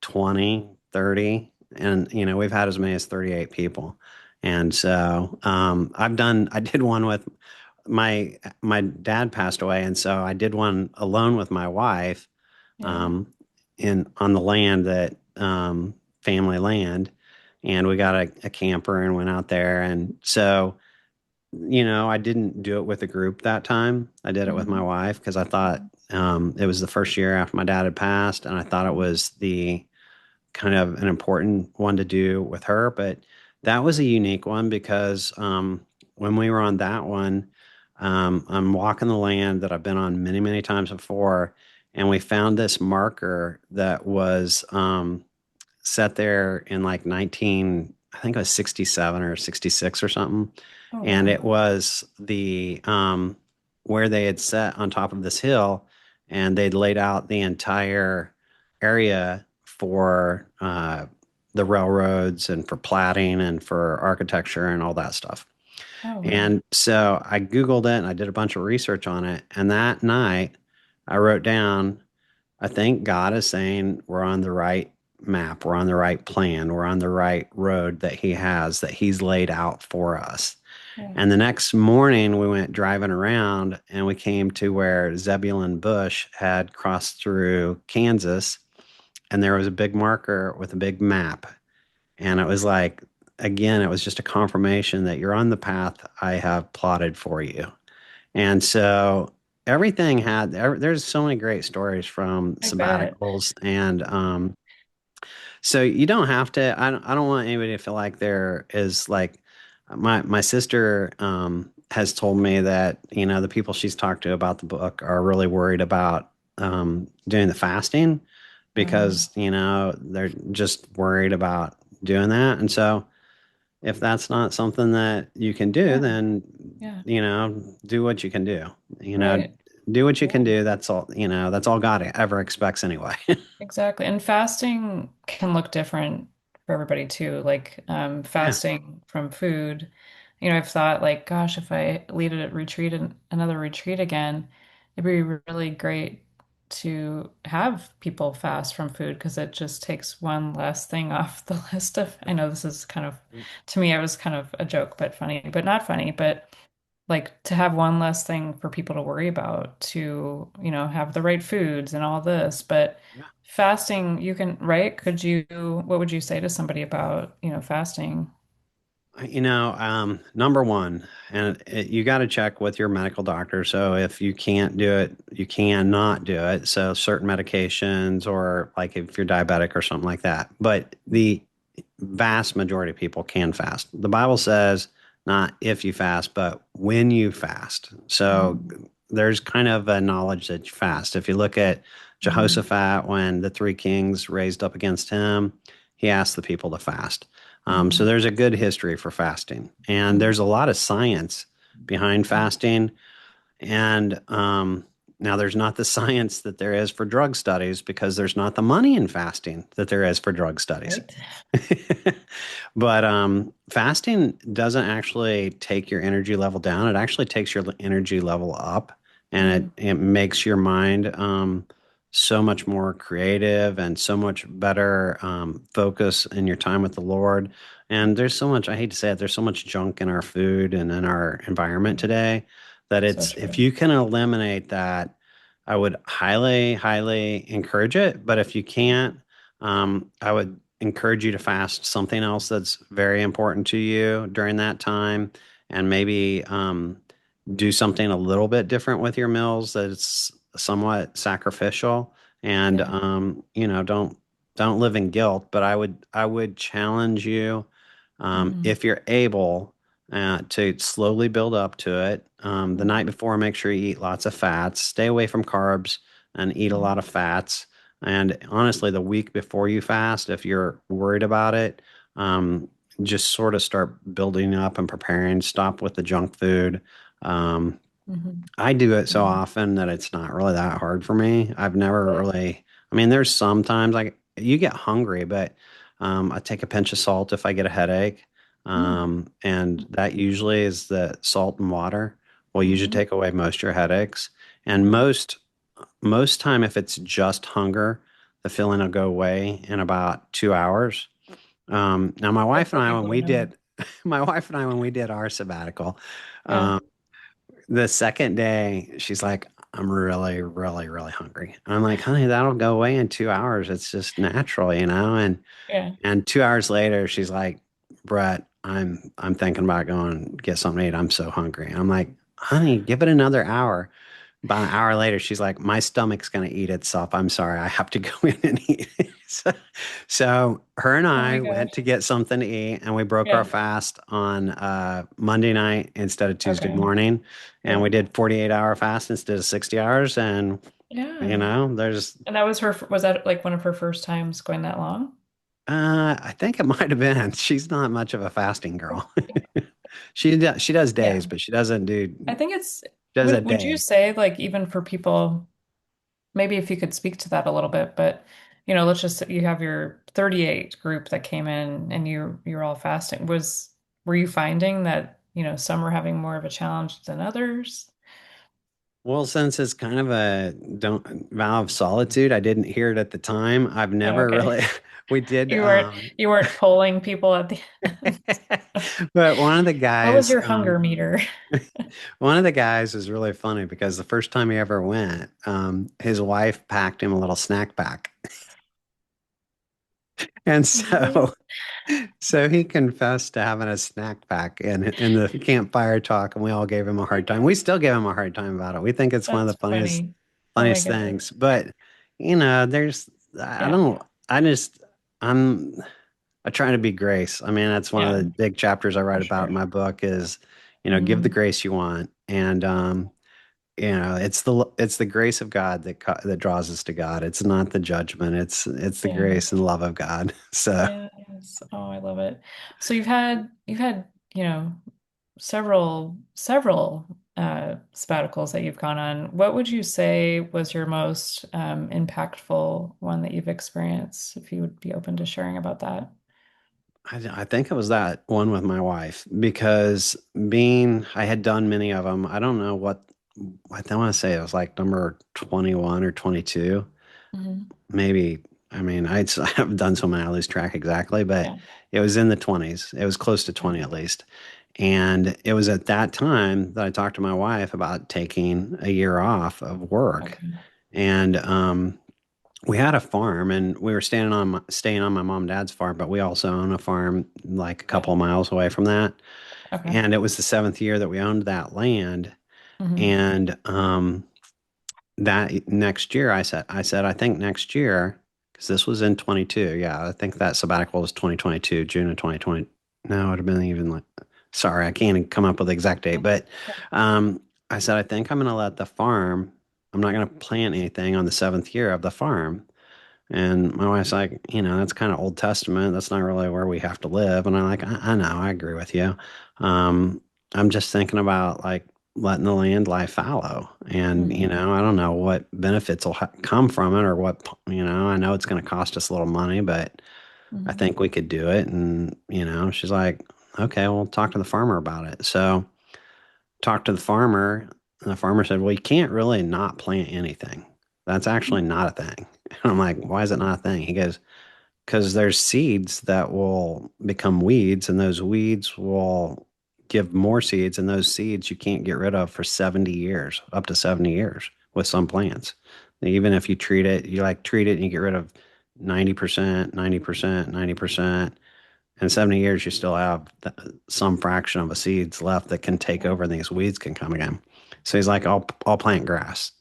20, 30, and we've had as many as 38 people. And so I did one with my dad passed away, and so I did one alone with my wife, Yeah. um, in on the land that family land, and we got a camper and went out there, and so I didn't do it with a group that time. I did it with my Hmm. wife because I thought it was the first year after my dad had passed, and I thought it was the kind of an important one to do with her. But that was a unique one because when we were on that one, I'm walking the land that I've been on many, many times before, and we found this marker that was set there in like 19, I think it was 67 or 66 or something. Oh, And wow. it was the where they had set on top of this hill, and they'd laid out the entire area for the railroads and for platting and for architecture and all that stuff. Oh, wow. And so I Googled it and I did a bunch of research on it. And that night I wrote down, I think God is saying we're on the right map, we're on the right plan, we're on the right road that He has, that He's laid out for us. Yeah. And the next morning, we went driving around and we came to where Zebulon Bush had crossed through Kansas, and there was a big marker with a big map. And it was like, again, it was just a confirmation that you're on the path I have plotted for you. And so there's so many great stories from I bet. sabbaticals. And so you don't have to, I don't want anybody to feel like there is like, my sister has told me that, the people she's talked to about the book are really worried about doing the fasting Mm. because, they're just worried about doing that. And so if that's not something that you can do, Yeah. then, Yeah. do what you can do. You know, Right. do what you Yeah. can do. That's all God ever expects anyway. Exactly. And fasting can look different for everybody too. Like Yeah. fasting from food. I've thought like, gosh, if I lead a retreat and another retreat again, it'd be really great to have people fast from food because it just takes one less thing off the list of, I know this is kind of, to me, it was kind of a joke, but funny, but not funny, but like to have one less thing for people to worry about, to, have the right foods and all this. But Yeah. fasting, you can, right? What would you say to somebody about, fasting? Number one, and you got to check with your medical doctor. So if you can't do it, you cannot do it. So certain medications, or like if you're diabetic or something like that. But the vast majority of people can fast. The Bible says not if you fast, but when you fast. So Mhm. there's kind of a knowledge that you fast. If you look at Mhm. Jehoshaphat, when the three kings raised up against him, he asked the people to fast. So Mhm. there's a good history for fasting, and Mhm. there's a lot of science behind fasting. And now there's not the science that there is for drug studies because there's not the money in fasting that there is for drug studies. Right? But fasting doesn't actually take your energy level down. It actually takes your energy level up, and Mm. it makes your mind so much more creative and so much better focus in your time with the Lord. And there's so much, I hate to say it, there's so much junk in our food and in our environment today that So it's, if true. you can eliminate that, I would highly, highly encourage it. But if you can't, I would encourage you to fast something else that's very important to you during that time, and maybe do something a little bit different with your meals that's somewhat sacrificial. And Yeah. don't live in guilt. But I would challenge you, Mhm. if you're able. to slowly build up to it. The night Mhm. before, make sure you eat lots of fats, stay away from carbs, and eat a lot Mhm. of fats. And honestly, the week before you fast, if you're worried about it, um, just sort of start building up and preparing. Stop with the junk food. Um, Mhm. I do it so Mhm. often that it's not really that hard for me. I've never Really? really, I mean, there's sometimes like you get hungry, but I take a pinch of salt if I get a headache. Mm. And that usually is the salt and water will usually Mhm. take away most of your headaches. And Mhm. most time, if it's just hunger, the feeling will go away in about 2 hours. Now my That's wife and for I, when people to we know. did, my wife and I, when we did our sabbatical, Yeah. um, the second day, she's like, I'm really, really, really hungry. I'm like, honey, that'll go away in 2 hours. It's just natural, you know? Yeah. And 2 hours later, she's like, Brett, I'm thinking about going get something to eat. I'm so hungry. I'm like, honey, give it another hour. About an hour later, she's like, my stomach's gonna eat itself. I'm sorry, I have to go in and eat. So her and Oh my I gosh. went to get something to eat, and we broke our Yeah. fast on Monday night instead of Tuesday Okay. morning, and Yeah. we did 48-hour fast instead of 60 hours. And Yeah. there's And that was was that like one of her first times going that long? I think it might have been. She's not much of a fasting girl. She does days, Yeah. but she doesn't do I think it's she does a would you day. say like even for people, maybe if you could speak to that a little bit, but let's just you have your 38 group that came in and you're all fasting. Were you finding that, some were having more of a challenge than others? Well, since it's kind of a don't vow of solitude, I didn't hear it at the time. I've Oh, never okay. really we did You weren't polling people at the end. but one of the What was guys your hunger meter? one of the guys is really funny because the first time he ever went, his wife packed him a little snack pack. And Really? so he confessed to having a snack pack in the campfire talk, and we all gave him a Oh my hard time. We gosh. still give him a hard time about it. We think it's one of That's the funniest funny. Oh my funniest goodness. things. But there's I Yeah. don't I just I'm I try to be grace. I mean, that's one of Yeah, the big chapters I write for about in sure. my book is, give the Hmm. grace you want. And it's the grace of God that draws us to God. It's not the judgment. It's the Yeah. grace and love of God. So Yes. Oh, I love it. So you've had, several sabbaticals that you've gone on. What would you say was your most impactful one that you've experienced, if you would be open to sharing about that? I think it was that one with my wife because I had done many of them. I don't know I don't want to say it was like number 21 or 22. Hmm. Maybe, I mean, I've done so many, I lose track exactly, but Yeah. it was in the 20s. It was close to Okay. 20 at least. And it was at that time that I talked to my wife about taking a year off of work. Okay. And we had a farm and we were staying on my mom and dad's farm, but we also own a farm like a Yeah. couple of miles away from that. Okay. And it was the seventh year that we owned that land. Hmm. And that next year, I think next year, because this was in 22. Yeah, I think that sabbatical was 2022, June of 2020. No, it would have been even like, sorry, I can't even come up with the exact date. But um, I said, I think I'm going to let the farm, I'm not going to plant anything on the seventh year of the farm. And my wife's like, that's kind of Old Testament. That's not really where we have to live. And I'm like, I know, I agree with you. Um, I'm just thinking about like letting the land lie fallow. And, Hmm. I don't know what benefits will come from it or I know it's going to cost us a little money, but I Hmm. think we could do it. And, she's like, okay, we'll talk to the farmer about it. So talked to the farmer, and the farmer said, well, you can't really not plant anything. That's actually not a thing. And I'm like, why is it not a thing? He goes, because there's seeds that will become weeds, and those weeds will give more seeds, and those seeds you can't get rid of for 70 years, up to 70 years with some plants. Even if you treat it and you get rid of 90%, 90%, 90%, in 70 years, you still have some fraction of a seeds left that can take over and these weeds can come again. So he's like, I'll plant grass.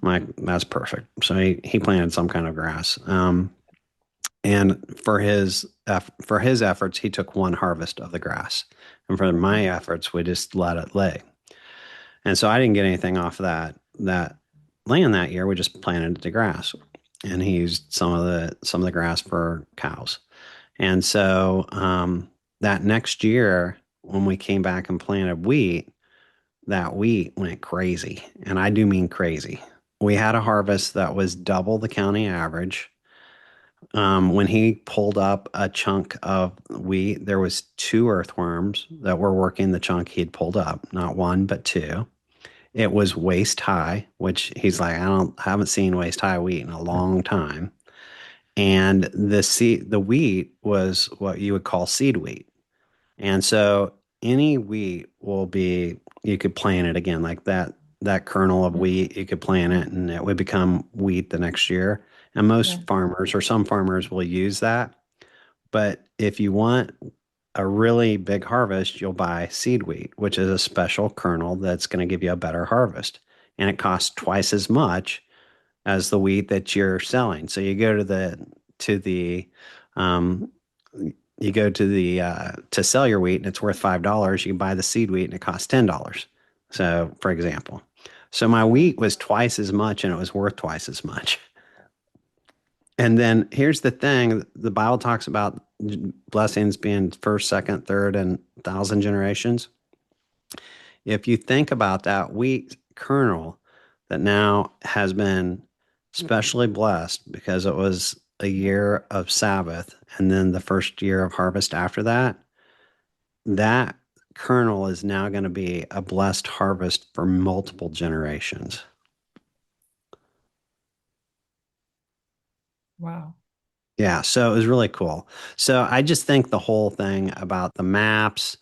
I'm like, that's perfect. So he planted some kind of grass. And for his efforts, he took one harvest of the grass, and for my efforts, we just let it lay. And so I didn't get anything off of that land that year. We just planted the grass, and he used some of the grass for cows. And so that next year, when we came back and planted wheat, that wheat went crazy, and I do mean crazy. We had a harvest that was double the county average. When he pulled up a chunk of wheat, there was two earthworms that were working the chunk he'd pulled up, not one, but two. It was waist high, which he's like, haven't seen waist high wheat in a long time. And the wheat was what you would call seed wheat. And so any wheat will be, you could plant it again, like that kernel of wheat, you could plant it and it would become wheat the next year. And Yeah. most farmers or some farmers will use that. But if you want a really big harvest, you'll buy seed wheat, which is a special kernel that's going to give you a better harvest. And it costs twice as much as the wheat that you're selling. So you go to the um, to sell your wheat and it's worth $5. You can buy the seed wheat and it costs $10. So for example, so my Wow. wheat was twice as much and it was worth twice as much. And then here's the thing: the Bible talks about blessings being first, second, third, and thousand generations. If you think about that wheat kernel that now has been specially blessed because it was a year of Sabbath and then the first year of harvest after that, that kernel is now going to be a blessed harvest for multiple generations. Wow. Yeah, so it was really cool. So I just think the whole thing about the maps,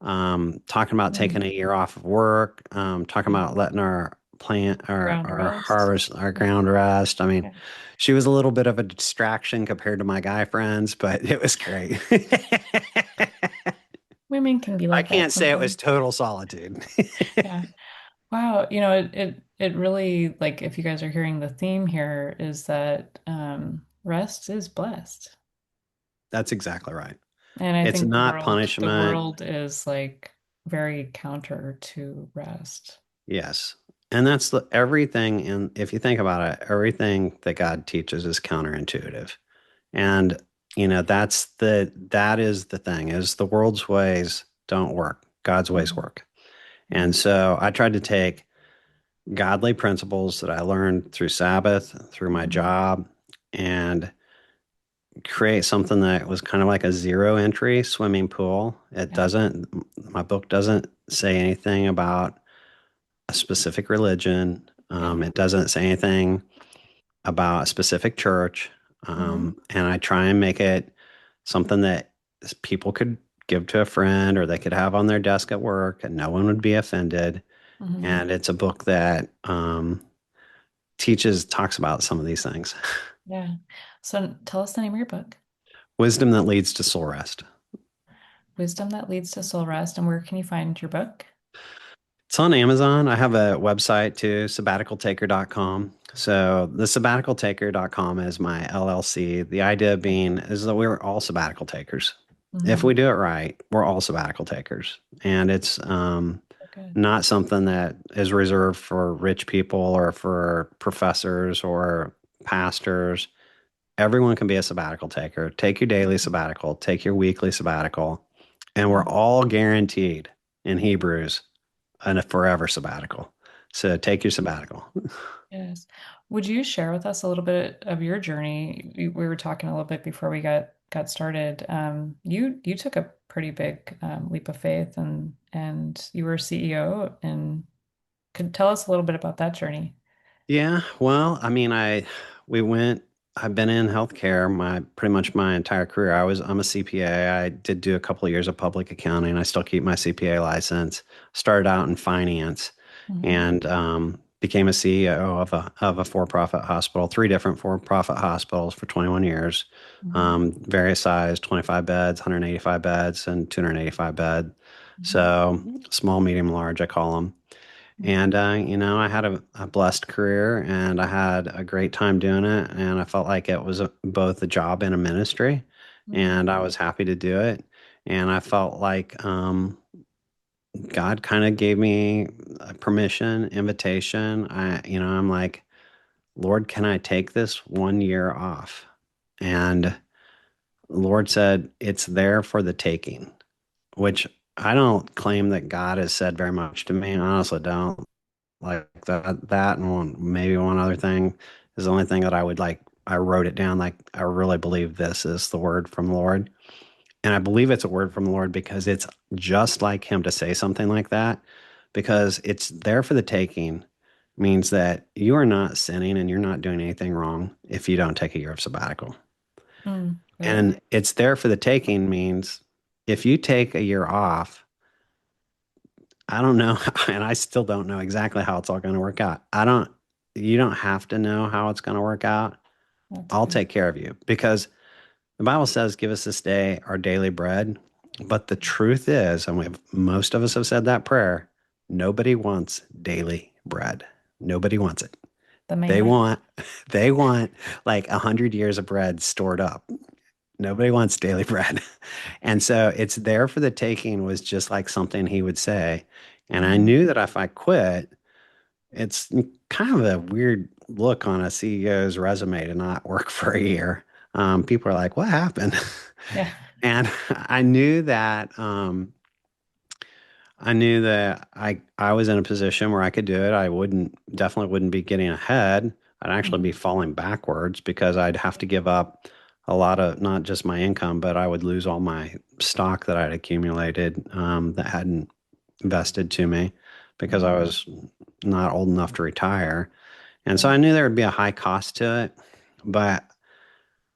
talking about Mm. taking a year off of work, talking Yeah. about letting our plant, Ground our rest. harvest, our Yeah. ground rest. I mean, Yeah. she was a little bit of a distraction compared to my guy friends, but it was great. Women can be I like that can't say it was sometimes. total solitude. Yeah. Wow. It really, like, if you guys are hearing the theme here, is that rest is blessed. That's exactly right. And I It's think not the punishment. world is like very counter to rest. Yes. And that's everything. And if you think about it, everything that God teaches is counterintuitive. And, that is the thing is the world's ways don't work. God's ways Mhm. work. Yeah. And so I tried to take godly principles that I learned through Sabbath, through my Mhm. job, and create something that was kind of like a zero entry swimming pool. Yeah. My book doesn't say anything about a specific religion. Yeah. It doesn't say anything about a specific church. Hmm. And I try and make it something that people could give to a friend or they could have on their desk at work and no one would be offended. Hmm. And it's a book that talks about some of these things. Yeah. So tell us the name of your book. Wisdom that leads to soul rest. Wisdom That Leads to Soul Rest. And where can you find your book? It's on Amazon. I have a website too, sabbaticaltaker.com. So the sabbaticaltaker.com is my LLC. The idea being is that we're all sabbatical takers. If we Hmm. do it right, we're all sabbatical takers. And it's Good. not something that is reserved for rich people or for professors or pastors. Everyone can be a sabbatical taker. Take your daily Mhm. sabbatical, take your weekly sabbatical, and we're Yeah. all guaranteed in Hebrews a forever sabbatical. So take your sabbatical. Yes. Would you share with us a little bit of your journey? We were talking a little bit before we got started. You took a pretty big leap of faith, and you were CEO, and could tell us a little bit about that journey. Yeah, well, I mean, I've been in healthcare pretty much my entire career. I'm a CPA. I did do a couple of years of public accounting. I still keep my CPA license. Started out in finance Hmm. and became a CEO of a for-profit hospital, three different for-profit hospitals for 21 years, Hmm. various size, 25 beds, 185 beds, and 285 bed. Hmm. So small, medium, large, I call them. And, I had a blessed career and I had a great time doing it. And I felt like it was both a job and a ministry. Mm, And I was happy to do it. And I felt like God kind of gave me a permission, invitation. I'm like, Lord, can I take this 1 year off? And the Lord said, it's there for the taking, which I don't claim that God has said very much to me. I honestly don't. Like that and maybe one other thing is the only thing that I would like. I wrote it down like I really believe this is the word from the Lord. And I believe it's a word from the Lord because it's just like him to say something like that because it's there for the taking means that you are not sinning and you're not doing anything wrong if you don't take a year of sabbatical. really? And it's there for the taking means if you take a year off, I don't know, and I still don't know exactly how it's all going to work out. You don't have to know how it's going to work out. That's I'll good. take care of you because the Bible says, give us this day our daily bread. But the truth is, and most of us have said that prayer, nobody wants daily bread. Nobody wants it. The They manna? want, they want like 100 years of bread stored up. Nobody wants daily bread. And so it's there for the taking was just like something he would say. And I Hmm. knew that if I quit, it's kind of a weird look on a CEO's resume to not work for a year. People are like, what happened? Yeah. And I knew that I was in a position where I could do it. I definitely wouldn't be getting ahead. I'd actually Hmm. be falling backwards because I'd have to give up a lot of not just my income, but I would lose all my stock that I'd accumulated that hadn't vested to me because I Hmm. was not old enough to retire. And so Yeah. I knew there would be a high cost to it, but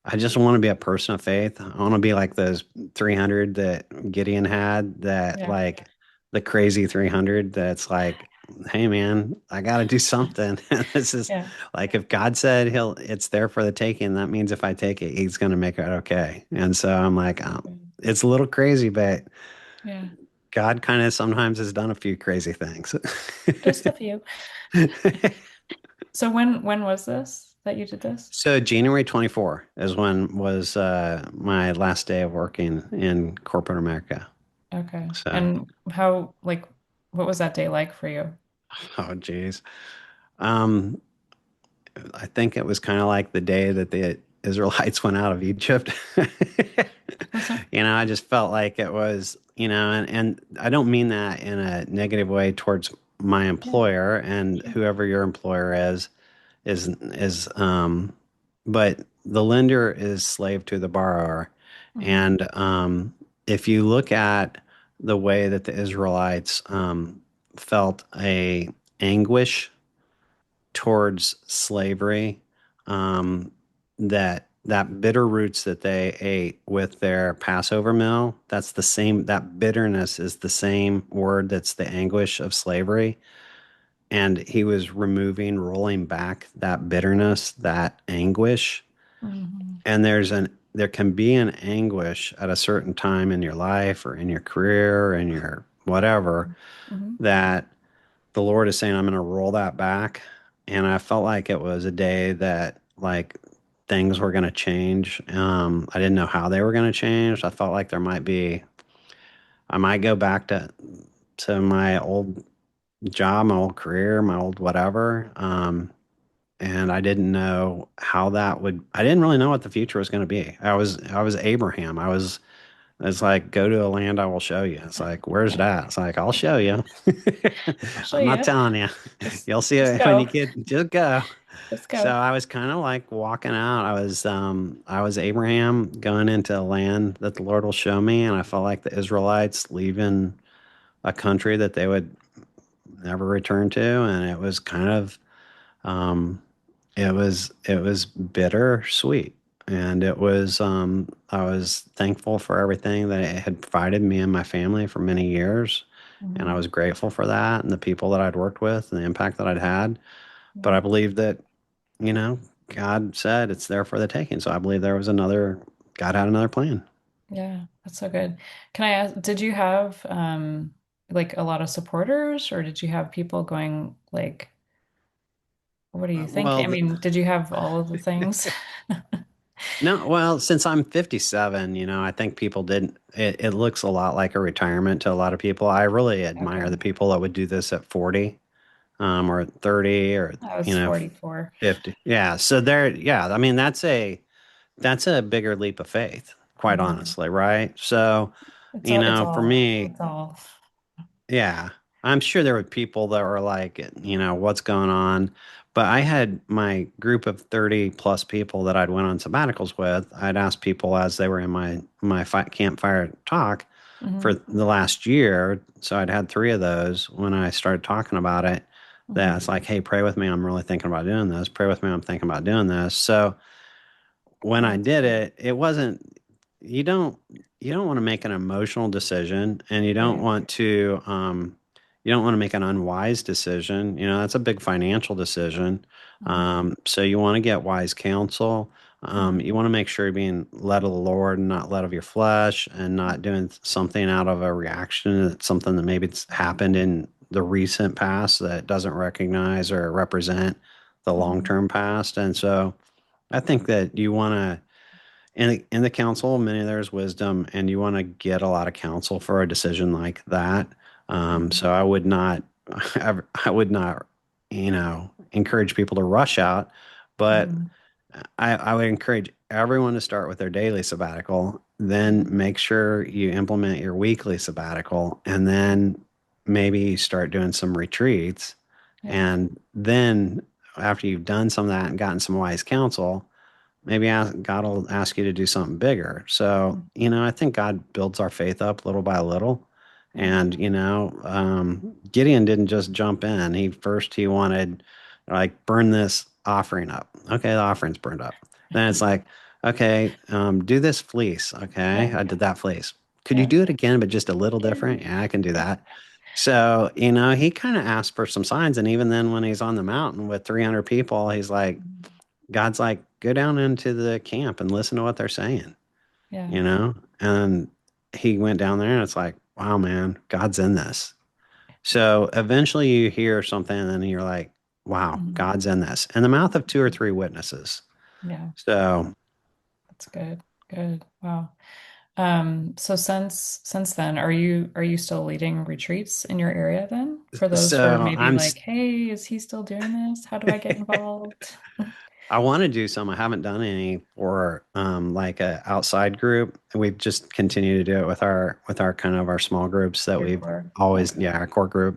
I just want to be a person of faith. I want to be like those 300 that Gideon had, that Yeah. like the crazy 300 that's like, hey man, I got to do something. And this is Yeah. like if God said it's there for the taking, that means if I take it, he's going to make it okay. And so I'm like, it's a little crazy, but Yeah. God kind of sometimes has done a few crazy things. Just a few. So when was this that you did this? So January 24 is when was my last day of working in corporate America. Okay. So, And how, like, what was that day like for you? oh geez. Um, I think it was kind of like the day that the Israelites went out of Egypt. I just felt like it was, and I don't mean that in a negative way towards my Yeah. employer and Sure. whoever your employer is, but the lender is slave to the borrower. Hmm. And if you look at the way that the Israelites felt a anguish towards slavery, um, that bitter roots that they ate with their Passover meal, that's the same, that bitterness is the same word that's the anguish of slavery. And he was rolling back that bitterness, that anguish. Hmm. And there can be an anguish at a certain time in your life or in your career or in your whatever Hmm. that the Lord is saying, I'm going to roll that back. And I felt like it was a day that like things were going to change. I didn't know how they were going to change. I felt like I might go back to my old job, my old career, my old whatever. And I didn't know how I didn't really know what the future was going to be. I was Abraham. It's like, go to a land I will show you. It's like, where's that? It's like, I'll show you. I'll show I'm not you. telling you. Just You'll see just it when you go. get, just go. Just So go. I was kind of like walking out. I was Abraham going into a land that the Lord will show me. And I felt like the Israelites leaving a country that they would never return to. And it was kind of, um, it was bittersweet, and I was thankful for everything that it had provided me and my family for many years, and I Hmm. was grateful for that and the people that I'd worked with and the impact that I'd had. But Yeah. I believe that you know God said it's there for the taking, so I believe God had another plan. Yeah. That's so good. Can I ask, did you have like a lot of supporters, or did you have people going like, what do you think? I Well, mean, did you have all of the things? no, well, since I'm 57, I think people didn't, it looks a lot like a retirement to a lot of people. I really admire Okay. the people that would do this at 40, or 30 or, I was 44. 50. Yeah. So yeah, I mean, that's a bigger leap of faith, quite Hmm. honestly, right? So, It's all, it's for all, me, it's all. yeah, I'm sure there were people that were like, what's going on? But I had my group of 30 plus people that I'd went on sabbaticals with. I'd ask people as they were in my campfire talk for Hmm. the last year. So I'd had three of those when I started talking about it. That it's Hmm. like, hey, pray with me. I'm really thinking about doing this. Pray with me. I'm thinking about doing this. So when Oh, I that's did good. it, it wasn't, you don't you don't want to make an emotional decision, and Right. you don't want to make an unwise decision. That's a big financial decision. Hmm. So you want to get wise counsel. You Hmm. want to make sure you're being led of the Lord and not led of your flesh, and not doing something out of a reaction. It's something that maybe it's happened in the recent past that doesn't recognize or represent the Hmm. long-term past. And so I think that you want to, in the council, many there's wisdom, and you want to get a lot of counsel for a decision like that. So Hmm. I would not, I would not, encourage people to rush out, but Hmm. I would encourage everyone to start with their daily sabbatical, then Hmm. make sure you implement your weekly sabbatical, and then maybe you start doing some retreats. Yeah. And then after you've done some of that and gotten some wise counsel, maybe God will ask you to do something bigger. So, Mhm. I think God builds our faith up little by little. Yeah. And, Gideon didn't just jump in. He wanted, like, burn this offering up. Okay, the offering's burned up. Then it's like, okay, do this fleece. Okay, Yeah. I did that fleece. Could you Yeah. do it again, but just a little different? Yeah, I can do that. So, he kind of asked for some signs. And even then, when he's on the mountain with 300 people, he's like, God's like, go down into the camp and listen to what they're saying, Yeah. you know? And he went down there and it's like, wow, man, God's in this. So eventually you hear something and then you're like, wow, Mhm. God's in this. In the mouth of two or three witnesses. Yeah. So, That's good. Good. Wow. So since then, are you still leading retreats in your area then? For those who are so maybe like, hey, is he still doing this? How do I get involved? I want to do some. I haven't done any for like a outside group. We've just continued to do it with our kind of our small groups that Your we've core. always, Okay. yeah, our core group.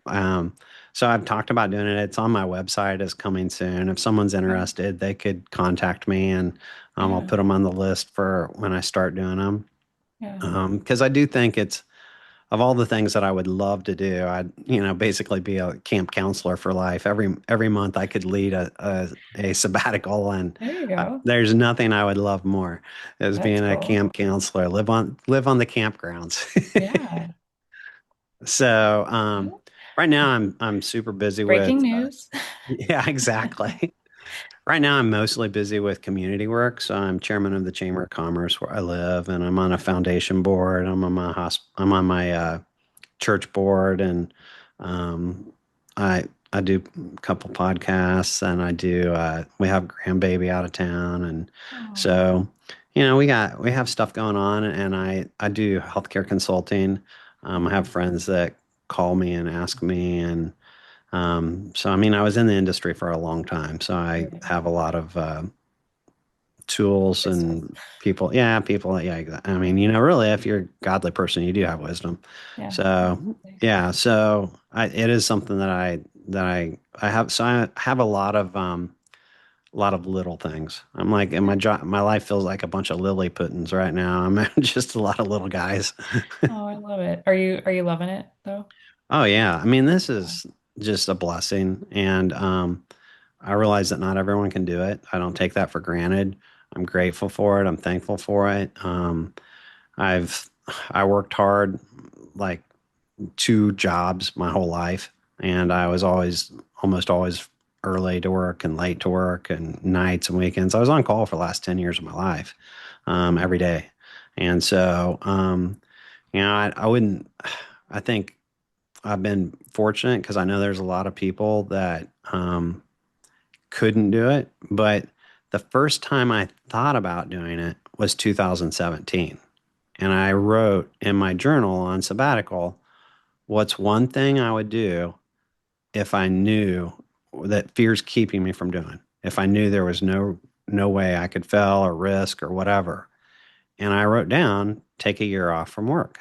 So I've talked about doing it. It's on my website. It's coming soon. If someone's Okay. interested, they could contact me, and I'll Yeah. put them on the list for when I start doing them. Yeah. Because I do think it's, of all the things that I would love to do, I'd, basically be a camp counselor for life. Every month I could lead a sabbatical, and There you go. there's nothing I would love more as That's being a cool. camp counselor. Live on the campgrounds. Yeah. So, Yeah. right now I'm super busy Breaking with, news. yeah, exactly. Right now I'm mostly busy with community work. So I'm chairman of the Chamber of Commerce where I live, and I'm on a foundation board. I'm on my church board, and um, I do a couple podcasts, and we have grandbaby out of town, and Oh, so we have stuff going on, and I do healthcare consulting. I have okay. friends that call me and ask me, and so I mean I was in the industry for a long time, so I Right. have a lot of tools Wisdom. and people. Yeah, people. Yeah, I mean, really, if you're a godly person, you do have wisdom. Yeah. So Absolutely. yeah, so it is something that I have. So I have a lot of little things. I'm like, and Yeah. my life feels like a bunch of Lilliputans right now. I'm just a lot of little guys. Oh, I love it. Are you loving it though? Oh yeah, I mean, this Yeah. is just a blessing, and I realize that not everyone can do it. I don't take that for granted. I'm grateful for it. I'm thankful for it. I've I worked hard, like two jobs my whole life, and I was almost always early to work and late to work and nights and weekends. I was on call for the last 10 years of my life, every Wow. day. And so, I wouldn't, I think I've been fortunate because I know there's a lot of people that couldn't do it. But the first time I thought about doing it was 2017. And I wrote in my journal on sabbatical, what's one thing I would do if I knew that fear's keeping me from doing? If I knew there was no way I could fail or risk or whatever. And I wrote down, take a year off from work.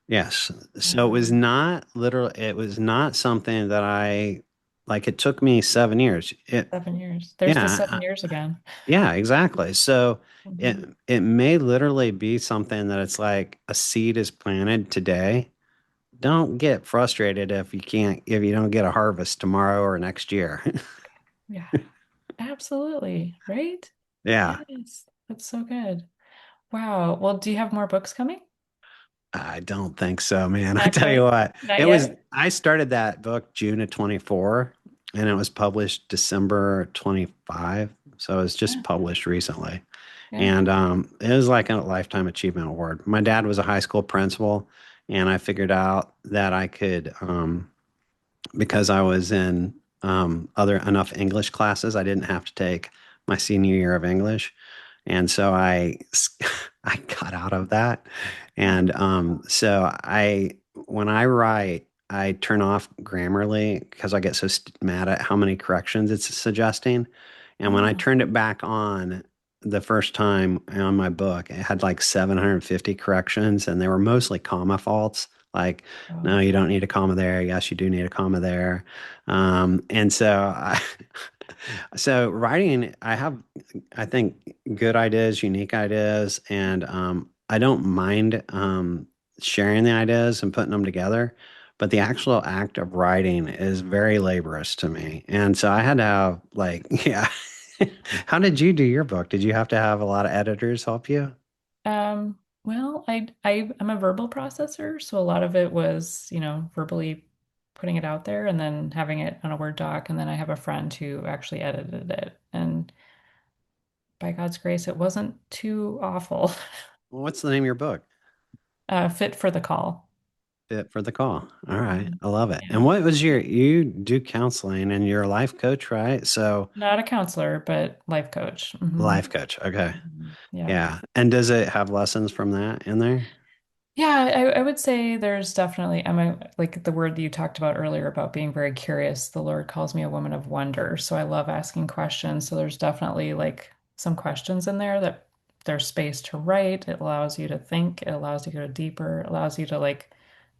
Yes. So it was Wow. not literal. It was not something that like. It took me 7 years. 7 years. There's the Yeah, 7 years again. yeah, exactly. So Mhm. it may literally be something that it's like a seed is planted today. Don't get frustrated if you don't get a harvest tomorrow or next year. Yeah, absolutely. Right? Yeah. Yes. That's so good. Wow. Well, do you have more books coming? I don't think so, man. I Not tell you quite. what, Not yet. I started that book June of 24 and it was published December 25. So it was just Yeah. published recently. Yeah. And it was like a lifetime achievement award. My dad was a high school principal and I figured out that I could, because I was in other enough English classes, I didn't have to take my senior year of English. And so I got out of that. Yeah. And when I write, I turn off Grammarly because I get so mad at how many corrections it's suggesting. And when I Oh, turned it back on the first time on my book, it had like 750 corrections and they were mostly comma faults. Like, no, oh. you don't need a comma there. Yes, you do need a comma there. And so so writing, I think, good ideas, unique ideas, and I don't mind sharing the ideas and putting them together. But the actual act of writing is very laborious to me. And so I had to have, like, yeah. How did you do your book? Did you have to have a lot of editors help you? Well, I'm a verbal processor, so a lot of it was, verbally putting it out there and then having it on a Word doc, and then I have a friend who actually edited it. And by God's grace, it wasn't too awful. Well, what's the name of your book? Fit for the call. Fit for the call. All right. Mhm. I love it. And Yeah. what was you do counseling and you're a life coach, right? So, Not a counselor, but life coach. life coach. Okay. Yeah. Yeah. And does it have lessons from that in there? Yeah, I would say there's definitely, like the word that you talked about earlier about being very curious. The Lord calls me a woman of wonder. So I love asking questions. So there's definitely like some questions in there that there's space to write. It allows you to think. It allows you to go deeper. It allows you to like,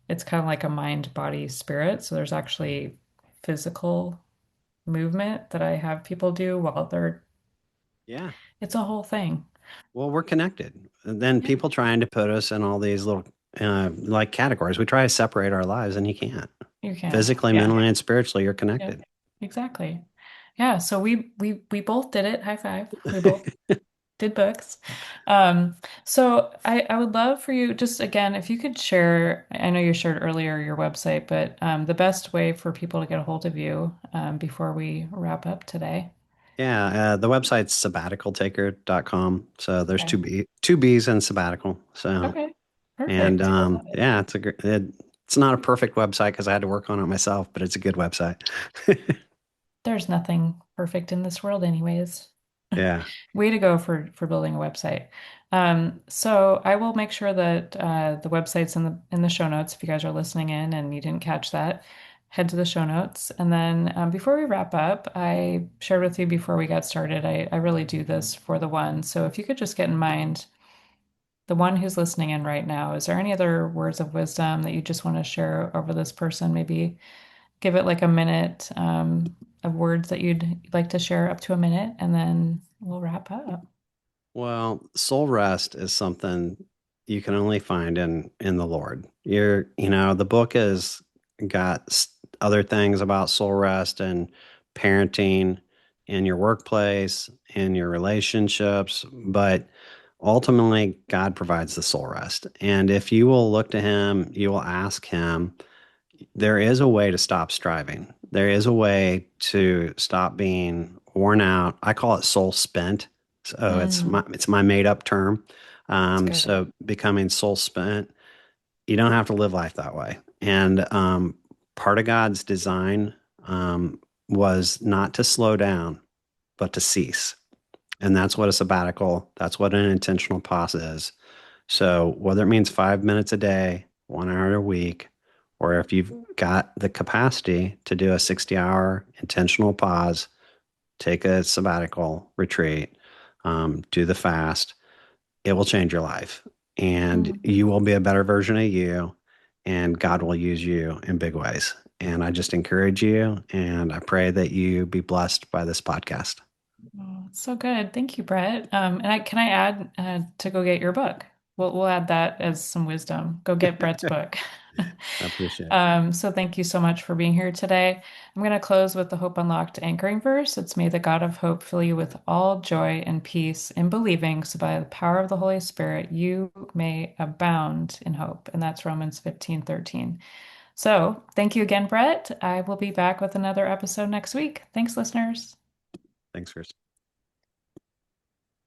it's kind of like a mind, body, spirit. So there's actually physical movement that I have people do while Yeah. it's a whole thing. Well, we're connected. And then Yeah, people trying to put us in all these little like categories. We try to separate our lives and you can't. you can't. Physically, Yeah. mentally, and spiritually, you're Yeah, connected. exactly. Yeah, so we both did it. High five. We both did books. So I would love for you just again if you could share. I know you shared earlier your website, but the best way for people to get a hold of you before we wrap up today. Yeah, the website's sabbaticaltaker.com. So there's Okay. two B's in sabbatical. So Okay. and Perfect. I love it. yeah, it's not a perfect website because I had to work on it myself, but it's a good website. There's nothing perfect in this world, anyways. Yeah. Way to go for building a website. So I will make sure that the website's in the show notes if you guys are listening in and you didn't catch that. Head to the show notes. And then before we wrap up, I shared with you before we got started, I really do this for the one. So if you could just get in mind the one who's listening in right now, is there any other words of wisdom that you just want to share over this person? Maybe give it like a minute of words that you'd like to share, up to a minute, and then we'll wrap up. Well, soul rest is something you can only find in the Lord. The book has got other things about soul rest and parenting in your workplace, in your relationships, but ultimately God provides the soul rest. And if you will look to him, you will ask him, there is a way to stop striving. There is a way to stop being worn out. I call it soul spent. So Mm, it's my made up term. that's good. So becoming soul spent, you don't have to live life that way. And part of God's design was not to slow down, but to cease. And that's what a sabbatical, that's what an intentional pause is. So whether it means 5 minutes a day, 1 hour a week, or if you've got the capacity to do a 60-hour intentional pause, take a sabbatical retreat, do the fast, it will change your life. And Mm. you will be a better version of you, and God will use you in big ways. And I just encourage you, and I pray that you be blessed by this podcast. Oh, it's so good. Thank you, Brett. And can I add to go get your book? We'll add that as some wisdom. Go get Brett's book. I appreciate it. So thank you so much for being here today. I'm going to close with the Hope Unlocked anchoring verse. It's may the God of hope fill you with all joy and peace in believing, so by the power of the Holy Spirit, you may abound in hope. And that's Romans 15:13. So thank you again, Brett. I will be back with another episode next week. Thanks, listeners. Thanks, Chris.